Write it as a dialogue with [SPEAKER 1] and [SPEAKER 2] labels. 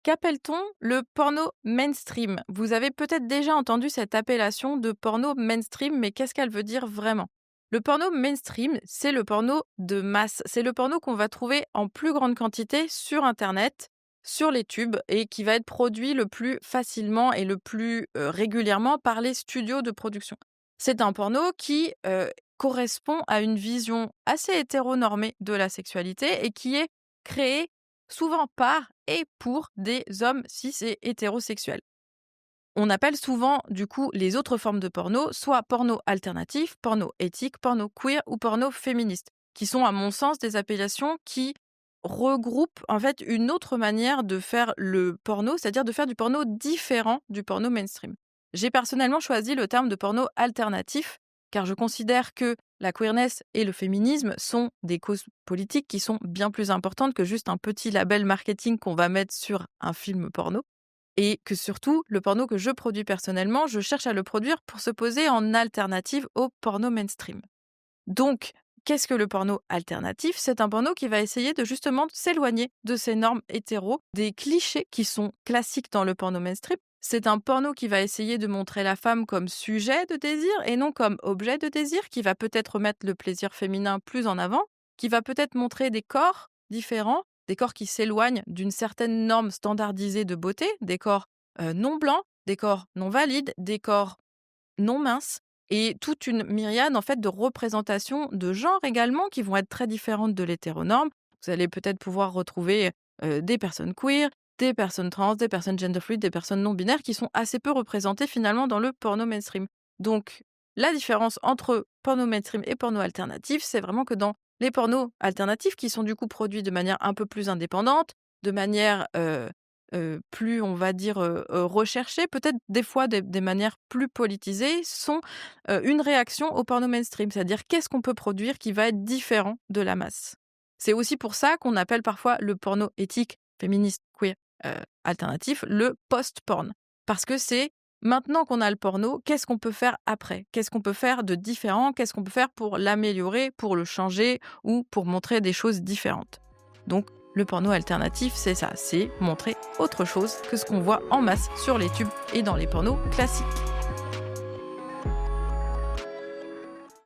[SPEAKER 1] Qu'appelle-t-on le porno mainstream? Vous avez peut-être déjà entendu cette appellation de porno mainstream, mais qu'est-ce qu'elle veut dire vraiment? Le porno mainstream, c'est le porno de masse. C'est le porno qu'on va trouver en plus grande quantité sur internet, sur les tubes et qui va être produit le plus facilement et le plus, régulièrement par les studios de production. C'est un porno qui, correspond à une vision assez hétéronormée de la sexualité et qui est créé souvent par et pour des hommes cis et hétérosexuels. On appelle souvent, du coup, les autres formes de porno, soit porno alternatif, porno éthique, porno queer ou porno féministe, qui sont, à mon sens, des appellations qui regroupent, en fait, une autre manière de faire le porno, c'est-à-dire de faire du porno différent du porno mainstream. J'ai personnellement choisi le terme de porno alternatif, car je considère que la queerness et le féminisme sont des causes politiques qui sont bien plus importantes que juste un petit label marketing qu'on va mettre sur un film porno. Et que surtout, le porno que je produis personnellement, je cherche à le produire pour se poser en alternative au porno mainstream. Donc, qu'est-ce que le porno alternatif? C'est un porno qui va essayer de justement s'éloigner de ces normes hétéros, des clichés qui sont classiques dans le porno mainstream. C'est un porno qui va essayer de montrer la femme comme sujet de désir et non comme objet de désir, qui va peut-être mettre le plaisir féminin plus en avant, qui va peut-être montrer des corps différents, des corps qui s'éloignent d'une certaine norme standardisée de beauté, des corps non blancs, des corps non valides, des corps non minces et toute une myriade en fait de représentations de genre également qui vont être très différentes de l'hétéronorme. Vous allez peut-être pouvoir retrouver, des personnes queer, des personnes trans, des personnes gender fluid, des personnes non binaires qui sont assez peu représentées finalement dans le porno mainstream. Donc la différence entre porno mainstream et porno alternatif, c'est vraiment que dans les pornos alternatifs qui sont du coup produits de manière un peu plus indépendante, de manière, plus on va dire, recherchées, peut-être des fois des manières plus politisées, sont, une réaction au porno mainstream. C'est-à-dire qu'est-ce qu'on peut produire qui va être différent de la masse? C'est aussi pour ça qu'on appelle parfois le porno éthique, féministe, queer, alternatif, le post-porn. Parce que c'est maintenant qu'on a le porno, qu'est-ce qu'on peut faire après? Qu'est-ce qu'on peut faire de différent? Qu'est-ce qu'on peut faire pour l'améliorer, pour le changer ou pour montrer des choses différentes? Donc le porno alternatif, c'est ça, c'est montrer autre chose que ce qu'on voit en masse sur les tubes et dans les pornos classiques.